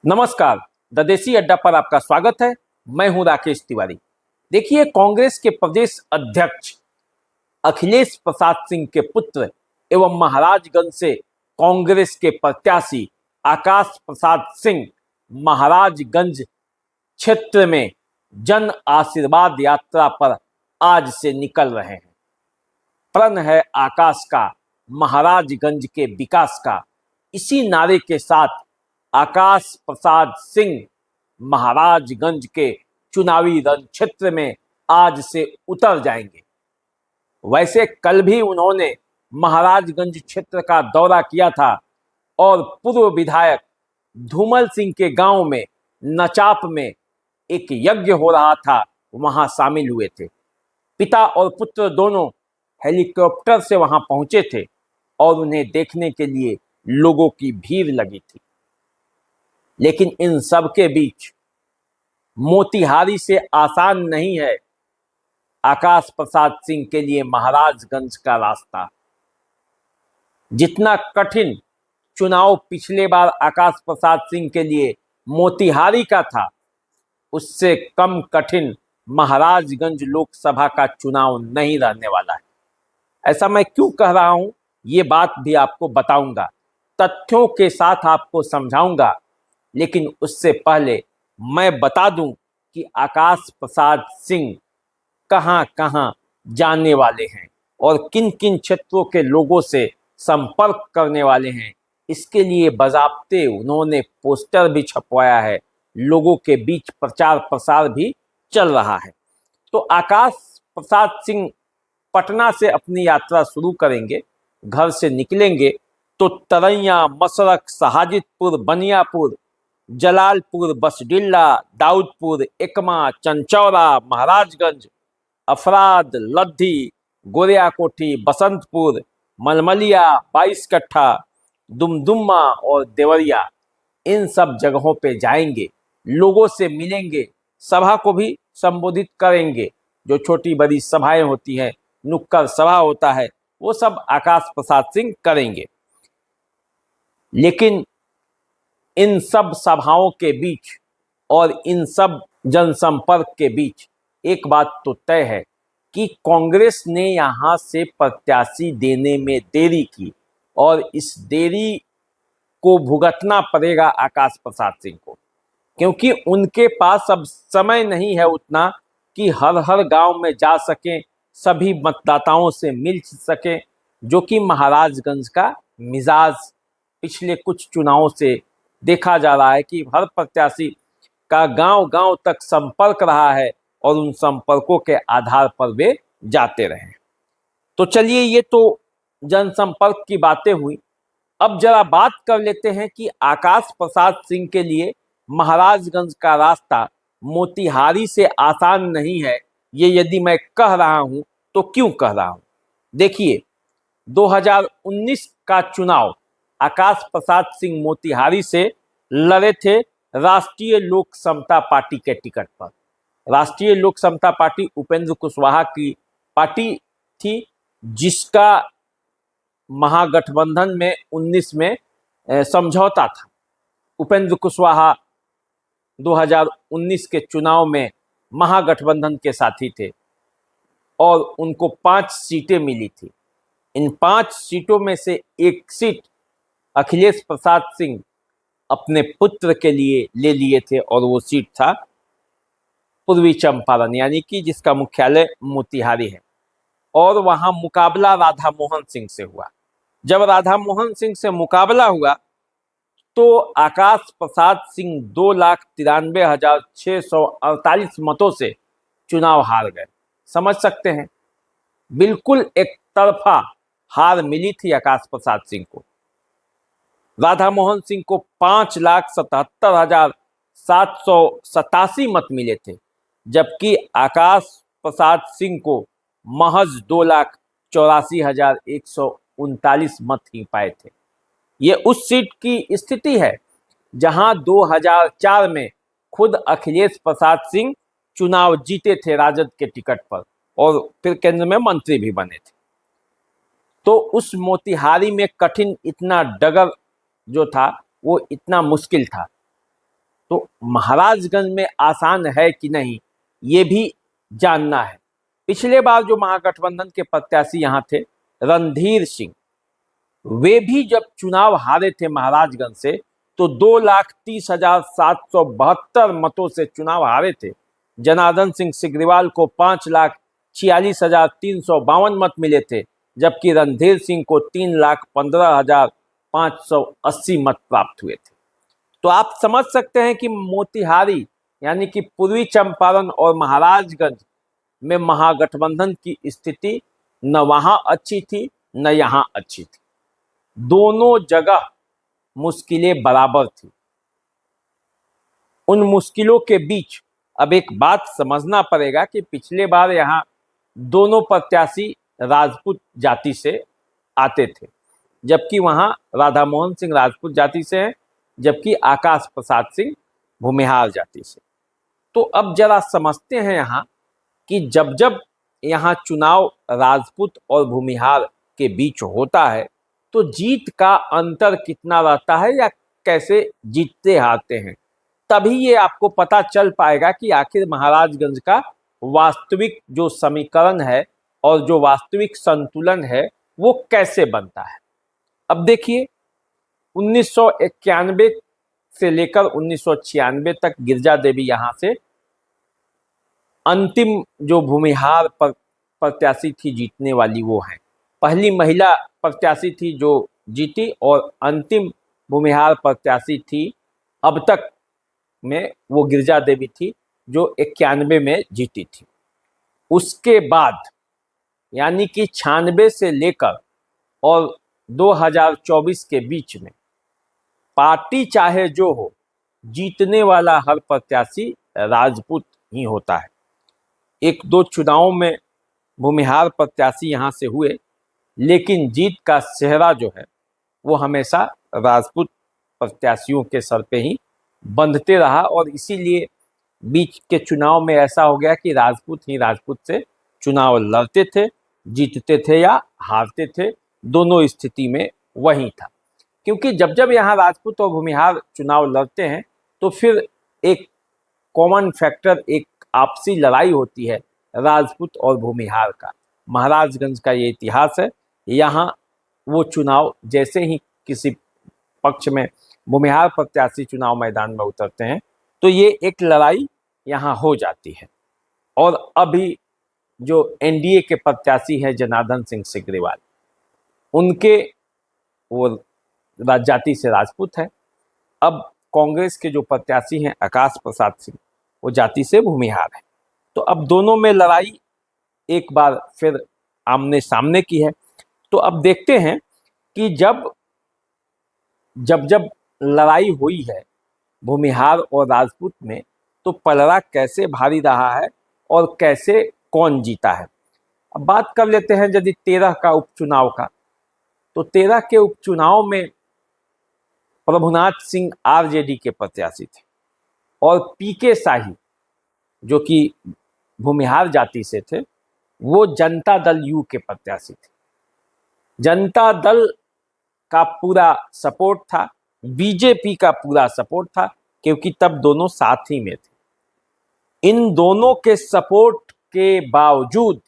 नमस्कार। द देसी अड्डा पर आपका स्वागत है। मैं हूं राकेश तिवारी। देखिए, कांग्रेस के प्रदेश अध्यक्ष अखिलेश प्रसाद सिंह के पुत्र एवं महाराजगंज से कांग्रेस के प्रत्याशी आकाश प्रसाद सिंह महाराजगंज क्षेत्र में जन आशीर्वाद यात्रा पर आज से निकल रहे हैं। प्रण है आकाश का, महाराजगंज के विकास का। इसी नारे के साथ आकाश प्रसाद सिंह महाराजगंज के चुनावी रण क्षेत्र में आज से उतर जाएंगे। वैसे कल भी उन्होंने महाराजगंज क्षेत्र का दौरा किया था और पूर्व विधायक धूमल सिंह के गांव में नचाप में एक यज्ञ हो रहा था, वहां शामिल हुए थे। पिता और पुत्र दोनों हेलीकॉप्टर से वहां पहुंचे थे और उन्हें देखने के लिए लोगों की भीड़ लगी थी। लेकिन इन सब के बीच मोतिहारी से आसान नहीं है आकाश प्रसाद सिंह के लिए महाराजगंज का रास्ता। जितना कठिन चुनाव पिछले बार आकाश प्रसाद सिंह के लिए मोतिहारी का था, उससे कम कठिन महाराजगंज लोकसभा का चुनाव नहीं रहने वाला है। ऐसा मैं क्यों कह रहा हूं, ये बात भी आपको बताऊंगा, तथ्यों के साथ आपको समझाऊंगा। लेकिन उससे पहले मैं बता दूं कि आकाश प्रसाद सिंह कहां कहां जाने वाले हैं और किन किन क्षेत्रों के लोगों से संपर्क करने वाले हैं। इसके लिए बाज़ाब्ते उन्होंने पोस्टर भी छपवाया है, लोगों के बीच प्रचार प्रसार भी चल रहा है। तो आकाश प्रसाद सिंह पटना से अपनी यात्रा शुरू करेंगे। घर से निकलेंगे तो तरैया, मसरख, सहाजितपुर, बनियापुर, जलालपुर, बसडिल्ला, दाऊदपुर, एकमा, चंचौरा, महाराजगंज, अफराद, लद्दी, गोरियाकोठी, बसंतपुर, मलमलिया, 22 कट्ठा, दुमदुमा और देवरिया, इन सब जगहों पे जाएंगे, लोगों से मिलेंगे, सभा को भी संबोधित करेंगे। जो छोटी बड़ी सभाएं होती हैं, नुक्कड़ सभा होता है, वो सब आकाश प्रसाद सिंह करेंगे। लेकिन इन सब सभाओं के बीच और इन सब जनसंपर्क के बीच एक बात तो तय है कि कांग्रेस ने यहाँ से प्रत्याशी देने में देरी की और इस देरी को भुगतना पड़ेगा आकाश प्रसाद सिंह को, क्योंकि उनके पास अब समय नहीं है उतना कि हर हर गांव में जा सकें, सभी मतदाताओं से मिल सकें, जो कि महाराजगंज का मिजाज पिछले कुछ चुनावों से देखा जा रहा है कि हर प्रत्याशी का गांव-गांव तक संपर्क रहा है और उन संपर्कों के आधार पर वे जाते रहे। तो चलिए, ये तो जनसंपर्क की बातें हुई। अब जरा बात कर लेते हैं कि आकाश प्रसाद सिंह के लिए महाराजगंज का रास्ता मोतिहारी से आसान नहीं है। ये यदि मैं कह रहा हूं तो क्यों कह रहा हूं? देखिए, 2019 का चुनाव आकाश प्रसाद सिंह मोतिहारी से लड़े थे राष्ट्रीय लोक समता पार्टी के टिकट पर। राष्ट्रीय लोक समता पार्टी उपेंद्र कुशवाहा की पार्टी थी, जिसका महागठबंधन में 19 में समझौता था। उपेंद्र कुशवाहा 2019 के चुनाव में महागठबंधन के साथी थे और उनको 5 सीटें मिली थी। इन 5 सीटों में से एक सीट अखिलेश प्रसाद सिंह अपने पुत्र के लिए ले लिए थे और वो सीट था पूर्वी चंपारण, यानी कि जिसका मुख्यालय मोतिहारी है। और वहां मुकाबला राधा मोहन सिंह से हुआ। जब राधा मोहन सिंह से मुकाबला हुआ तो आकाश प्रसाद सिंह 2,93,648 मतों से चुनाव हार गए। समझ सकते हैं, बिल्कुल एक तरफा हार मिली थी आकाश प्रसाद सिंह को। राधा मोहन सिंह को 5,77,787 मत मिले थे, जबकि आकाश प्रसाद सिंह को महज 2,84,139 मत ही पाए थे। ये उस सीट की स्थिति है जहां 2004 में खुद अखिलेश प्रसाद सिंह चुनाव जीते थे राजद के टिकट पर और फिर केंद्र में मंत्री भी बने थे। तो उस मोतिहारी में कठिन इतना डगर जो था वो इतना मुश्किल था। तो महाराजगंज में आसान है कि नहीं, ये भी जानना है। पिछले बार जो महागठबंधन के प्रत्याशी यहाँ थे रणधीर सिंह, वे भी जब चुनाव हारे थे महाराजगंज से तो 2,30,772 मतों से चुनाव हारे थे। जनार्दन सिंह सिग्रीवाल को 5,46,352 मत मिले थे, जबकि रणधीर सिंह को 3,15,580 मत प्राप्त हुए थे। तो आप समझ सकते हैं कि मोतिहारी यानी कि पूर्वी चंपारण और महाराजगंज में महागठबंधन की स्थिति न वहां अच्छी थी न यहां अच्छी थी। दोनों जगह मुश्किलें बराबर थी। उन मुश्किलों के बीच अब एक बात समझना पड़ेगा कि पिछले बार यहाँ दोनों प्रत्याशी राजपूत जाति से आते थे, जबकि वहाँ राधा मोहन सिंह राजपूत जाति से हैं, जबकि आकाश प्रसाद सिंह भूमिहार जाति से। तो अब जरा समझते हैं यहाँ कि जब जब यहाँ चुनाव राजपूत और भूमिहार के बीच होता है तो जीत का अंतर कितना रहता है या कैसे जीतते हारते हैं, तभी ये आपको पता चल पाएगा कि आखिर महाराजगंज का वास्तविक जो समीकरण है और जो वास्तविक संतुलन है वो कैसे बनता है। अब देखिए 1991 से लेकर 1996 तक गिरजा देवी यहाँ से अंतिम जो भूमिहार प्रत्याशी थी जीतने वाली वो है। पहली महिला प्रत्याशी थी जो जीती और अंतिम भूमिहार प्रत्याशी थी अब तक में वो गिरजा देवी थी जो 91 में जीती थी। उसके बाद यानी कि 96 से लेकर और 2024 के बीच में पार्टी चाहे जो हो, जीतने वाला हर प्रत्याशी राजपूत ही होता है। एक दो चुनावों में भूमिहार प्रत्याशी यहाँ से हुए, लेकिन जीत का सेहरा जो है वो हमेशा राजपूत प्रत्याशियों के सर पे ही बंधते रहा और इसीलिए बीच के चुनाव में ऐसा हो गया कि राजपूत ही राजपूत से चुनाव लड़ते थे, जीतते थे या हारते थे, दोनों स्थिति में वही था। क्योंकि जब जब यहाँ राजपूत और भूमिहार चुनाव लड़ते हैं तो फिर एक कॉमन फैक्टर, एक आपसी लड़ाई होती है राजपूत और भूमिहार का। महाराजगंज का ये इतिहास है। यहाँ वो चुनाव जैसे ही किसी पक्ष में भूमिहार प्रत्याशी चुनाव मैदान में उतरते हैं तो ये एक लड़ाई यहाँ हो जाती है। और अभी जो एनडीए के प्रत्याशी हैं जनार्दन सिंह सिग्रीवाल, उनके वो जाति से राजपूत है। अब कांग्रेस के जो प्रत्याशी हैं आकाश प्रसाद सिंह, वो जाति से भूमिहार है। तो अब दोनों में लड़ाई एक बार फिर आमने सामने की है। तो अब देखते हैं कि जब लड़ाई हुई है भूमिहार और राजपूत में तो पलड़ा कैसे भारी रहा है और कैसे कौन जीता है। अब बात कर लेते हैं यदि 13 का उपचुनाव का, तो 13 के उपचुनाव में प्रभुनाथ सिंह आरजेडी के प्रत्याशी थे और पीके शाही जो कि भूमिहार जाति से थे वो जनता दल यू के प्रत्याशी थे। जनता दल का पूरा सपोर्ट था, बीजेपी का पूरा सपोर्ट था, क्योंकि तब दोनों साथ ही में थे। इन दोनों के सपोर्ट के बावजूद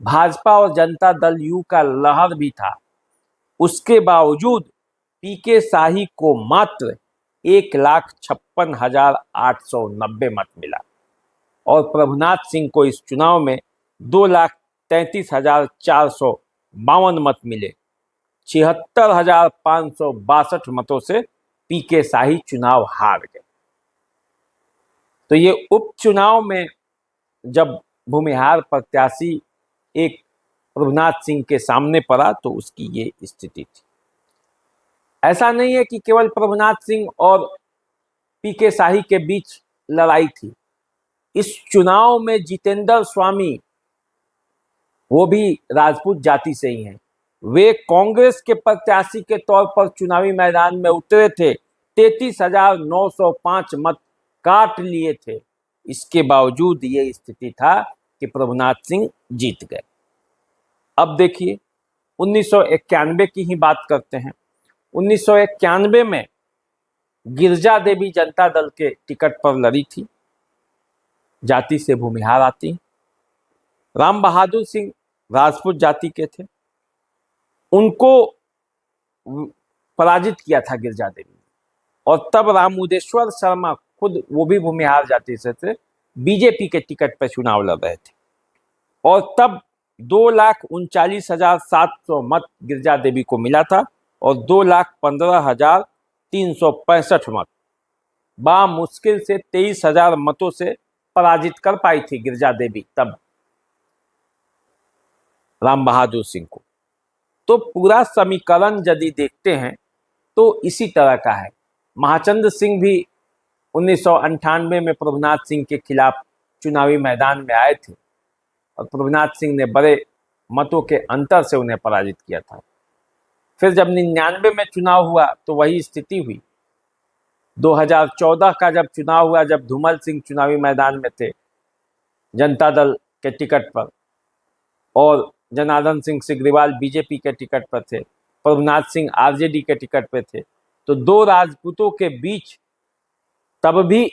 भाजपा और जनता दल यू का लहर भी था। उसके बावजूद पीके शाही को मात्र 1,56,890 मत मिला और प्रभुनाथ सिंह को इस चुनाव में 2,33,452 मत मिले। 76,562 मतों से पीके शाही चुनाव हार गए। तो ये उपचुनाव में जब भूमिहार प्रत्याशी एक प्रभुनाथ सिंह के सामने पड़ा तो उसकी ये स्थिति थी। ऐसा नहीं है कि केवल प्रभुनाथ सिंह और पीके शाही के बीच लड़ाई थी। इस चुनाव में जितेंद्र स्वामी, वो भी राजपूत जाति से ही हैं, वे कांग्रेस के प्रत्याशी के तौर पर चुनावी मैदान में उतरे थे। 33,905 मत काट लिए थे। इसके बावजूद ये स्थिति था कि प्रभुनाथ सिंह जीत गए। अब देखिए 1991 की ही बात करते हैं। 1991 में गिरजा देवी जनता दल के टिकट पर लड़ी थी, जाति से भूमिहार आती। राम बहादुर सिंह राजपूत जाति के थे, उनको पराजित किया था गिरजा देवी। और तब रामुदेश्वर शर्मा खुद वो भी भूमिहार जाति से थे, बीजेपी के टिकट पर चुनाव लड़ रहे थे। और तब 2,39,700 मत गिरजा देवी को मिला था और 2,15,365 मत मुश्किल से 23,000 मतों से पराजित कर पाई थी गिरजा देवी तब राम बहादुर सिंह को। तो पूरा समीकरण यदि देखते हैं तो इसी तरह का है। महाचंद्र सिंह भी 1998 में प्रभुनाथ सिंह के खिलाफ चुनावी मैदान में आए थे और प्रभुनाथ सिंह ने बड़े मतों के अंतर से उन्हें पराजित किया था। फिर जब 99 में चुनाव हुआ तो वही स्थिति हुई। 2014 का जब चुनाव हुआ, जब धूमल सिंह चुनावी मैदान में थे जनता दल के टिकट पर और जनार्दन सिंह सिग्रीवाल बीजेपी के टिकट पर थे, प्रभुनाथ सिंह आरजेडी के टिकट पर थे, तो दो राजपूतों के बीच तब भी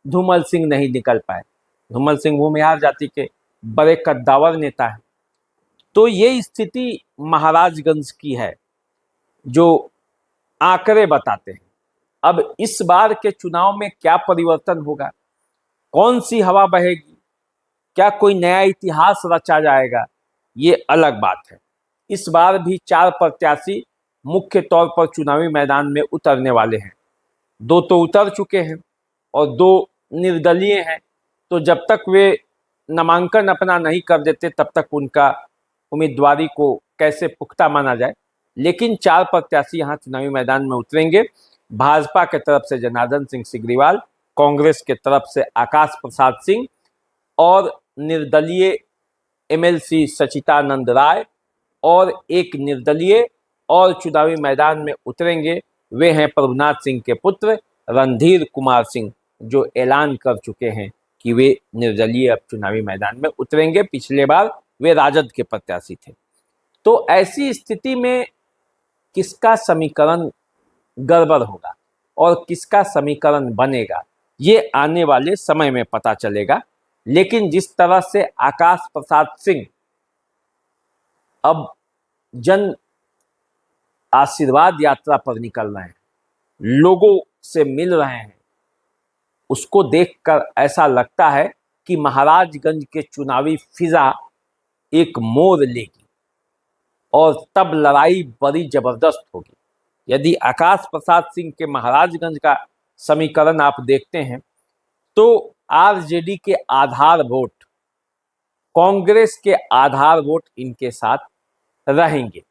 धूमल सिंह नहीं निकल पाए। धूमल सिंह भूमिहार जाति के बड़े कद्दावर नेता हैं। तो ये स्थिति महाराजगंज की है जो आंकड़े बताते हैं। अब इस बार के चुनाव में क्या परिवर्तन होगा, कौन सी हवा बहेगी, क्या कोई नया इतिहास रचा जाएगा, ये अलग बात है। इस बार भी 4 प्रत्याशी मुख्य तौर पर चुनावी मैदान में उतरने वाले हैं। 2 तो उतर चुके हैं और 2 निर्दलीय हैं। तो जब तक वे नामांकन अपना नहीं कर देते तब तक उनका उम्मीदवारी को कैसे पुख्ता माना जाए। लेकिन 4 प्रत्याशी यहाँ चुनावी मैदान में उतरेंगे। भाजपा के तरफ से जनार्दन सिंह सिग्रीवाल, कांग्रेस के तरफ से आकाश प्रसाद सिंह और निर्दलीय एमएलसी सचितानंद राय और एक निर्दलीय और चुनावी मैदान में उतरेंगे। वे हैं प्रभुनाथ सिंह के पुत्र रणधीर कुमार सिंह, जो ऐलान कर चुके हैं कि वे निर्दलीय अब चुनावी मैदान में उतरेंगे। पिछले बार वे राजद के प्रत्याशी थे। तो ऐसी स्थिति में किसका समीकरण गड़बड़ होगा और किसका समीकरण बनेगा, ये आने वाले समय में पता चलेगा। लेकिन जिस तरह से आकाश प्रसाद सिंह अब जन आशीर्वाद यात्रा पर निकल रहे हैं, लोगों से मिल रहे हैं, उसको देखकर ऐसा लगता है कि महाराजगंज के चुनावी फिजा एक मोड़ लेगी और तब लड़ाई बड़ी जबरदस्त होगी। यदि आकाश प्रसाद सिंह के महाराजगंज का समीकरण आप देखते हैं तो आरजेडी के आधार वोट, कांग्रेस के आधार वोट इनके साथ रहेंगे।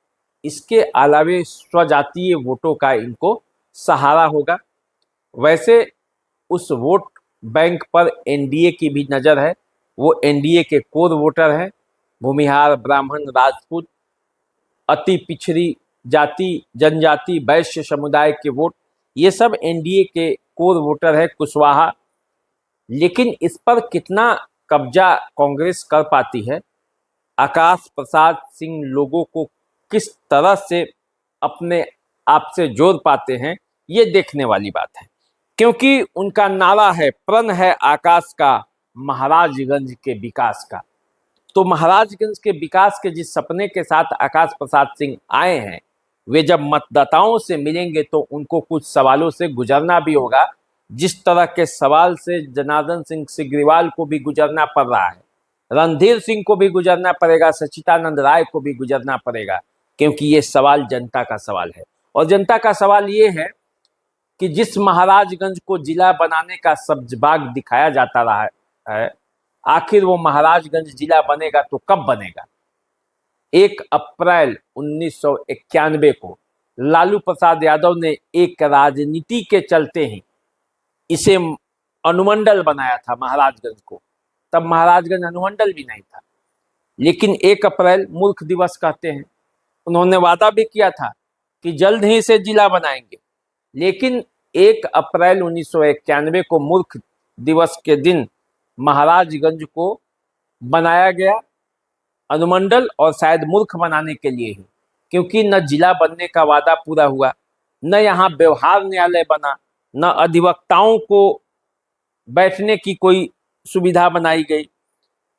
इसके अलावे स्वजातीय वोटों का इनको सहारा होगा। वैसे उस वोट बैंक पर एनडीए की भी नज़र है। वो एनडीए के कोर वोटर हैं, भूमिहार, ब्राह्मण, राजपूत, अति पिछड़ी जाति, जनजाति, वैश्य समुदाय के वोट, ये सब एनडीए के कोर वोटर है, कुशवाहा। लेकिन इस पर कितना कब्जा कांग्रेस कर पाती है, आकाश प्रसाद सिंह लोगों को किस तरह से अपने आप से जोड़ पाते हैं, ये देखने वाली बात है। क्योंकि उनका नारा है, प्रण है आकाश का, महाराजगंज के विकास का। तो महाराजगंज के विकास के जिस सपने के साथ आकाश प्रसाद सिंह आए हैं, वे जब मतदाताओं से मिलेंगे तो उनको कुछ सवालों से गुजरना भी होगा। जिस तरह के सवाल से जनार्दन सिंह सिग्रीवाल को भी गुजरना पड़ रहा है, रणधीर सिंह को भी गुजरना पड़ेगा, सचितानंद राय को भी गुजरना पड़ेगा, क्योंकि ये सवाल जनता का सवाल है। और जनता का सवाल ये है कि जिस महाराजगंज को जिला बनाने का सब्जबाग दिखाया जाता रहा है, आखिर वो महाराजगंज जिला बनेगा तो कब बनेगा। 1 अप्रैल 1991 को लालू प्रसाद यादव ने एक राजनीति के चलते ही इसे अनुमंडल बनाया था महाराजगंज को। तब महाराजगंज अनुमंडल भी नहीं था। लेकिन 1 अप्रैल मूर्ख दिवस कहते हैं, उन्होंने वादा भी किया था कि जल्द ही इसे जिला बनाएंगे। लेकिन 1 अप्रैल 1991 को मूर्ख दिवस के दिन महाराजगंज को बनाया गया अनुमंडल, और शायद मूर्ख बनाने के लिए ही, क्योंकि न जिला बनने का वादा पूरा हुआ, न यहाँ व्यवहार न्यायालय बना, न अधिवक्ताओं को बैठने की कोई सुविधा बनाई गई।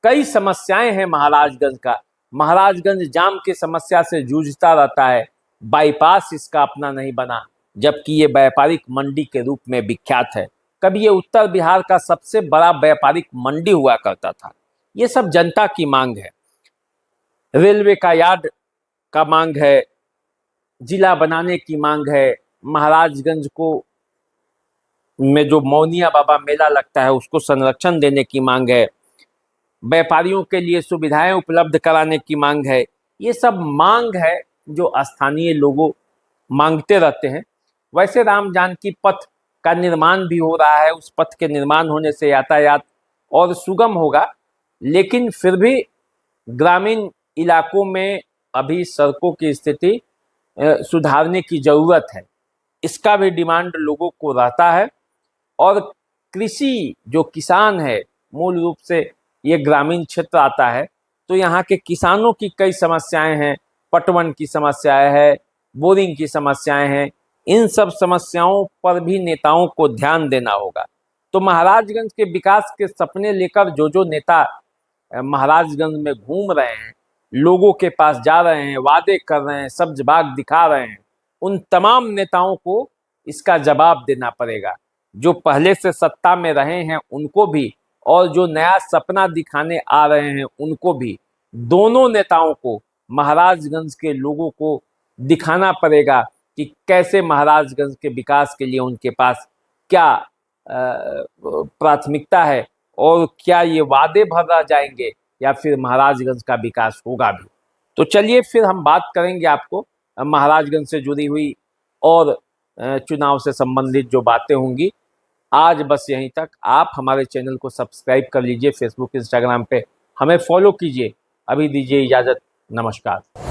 कई समस्याएं हैं महाराजगंज का। महाराजगंज जाम की समस्या से जूझता रहता है। बाईपास इसका अपना नहीं बना, जबकि ये व्यापारिक मंडी के रूप में विख्यात है। कभी ये उत्तर बिहार का सबसे बड़ा व्यापारिक मंडी हुआ करता था। ये सब जनता की मांग है। रेलवे का यार्ड का मांग है, जिला बनाने की मांग है, महाराजगंज को में जो मौनिया बाबा मेला लगता है उसको संरक्षण देने की मांग है, व्यापारियों के लिए सुविधाएं उपलब्ध कराने की मांग है। ये सब मांग है जो स्थानीय लोगों मांगते रहते हैं। वैसे राम जानकी पथ का निर्माण भी हो रहा है। उस पथ के निर्माण होने से यातायात और सुगम होगा, लेकिन फिर भी ग्रामीण इलाकों में अभी सड़कों की स्थिति सुधारने की ज़रूरत है। इसका भी डिमांड लोगों को रहता है। और कृषि जो किसान है, मूल रूप से ये ग्रामीण क्षेत्र आता है, तो यहाँ के किसानों की कई समस्याएं हैं। पटवन की समस्याएं हैं, बोरिंग की समस्याएं हैं। इन सब समस्याओं पर भी नेताओं को ध्यान देना होगा। तो महाराजगंज के विकास के सपने लेकर जो नेता महाराजगंज में घूम रहे हैं, लोगों के पास जा रहे हैं, वादे कर रहे हैं, सब्ज बाग दिखा रहे हैं, उन तमाम नेताओं को इसका जवाब देना पड़ेगा। जो पहले से सत्ता में रहे हैं उनको भी, और जो नया सपना दिखाने आ रहे हैं उनको भी। दोनों नेताओं को महाराजगंज के लोगों को दिखाना पड़ेगा कि कैसे महाराजगंज के विकास के लिए उनके पास क्या प्राथमिकता है, और क्या ये वादे भर रह जाएंगे या फिर महाराजगंज का विकास होगा भी। तो चलिए फिर हम बात करेंगे आपको महाराजगंज से जुड़ी हुई और चुनाव से संबंधित जो बातें होंगी। आज बस यहीं तक। आप हमारे चैनल को सब्सक्राइब कर लीजिए, फेसबुक इंस्टाग्राम पे हमें फॉलो कीजिए। अभी दीजिए इजाज़त, नमस्कार।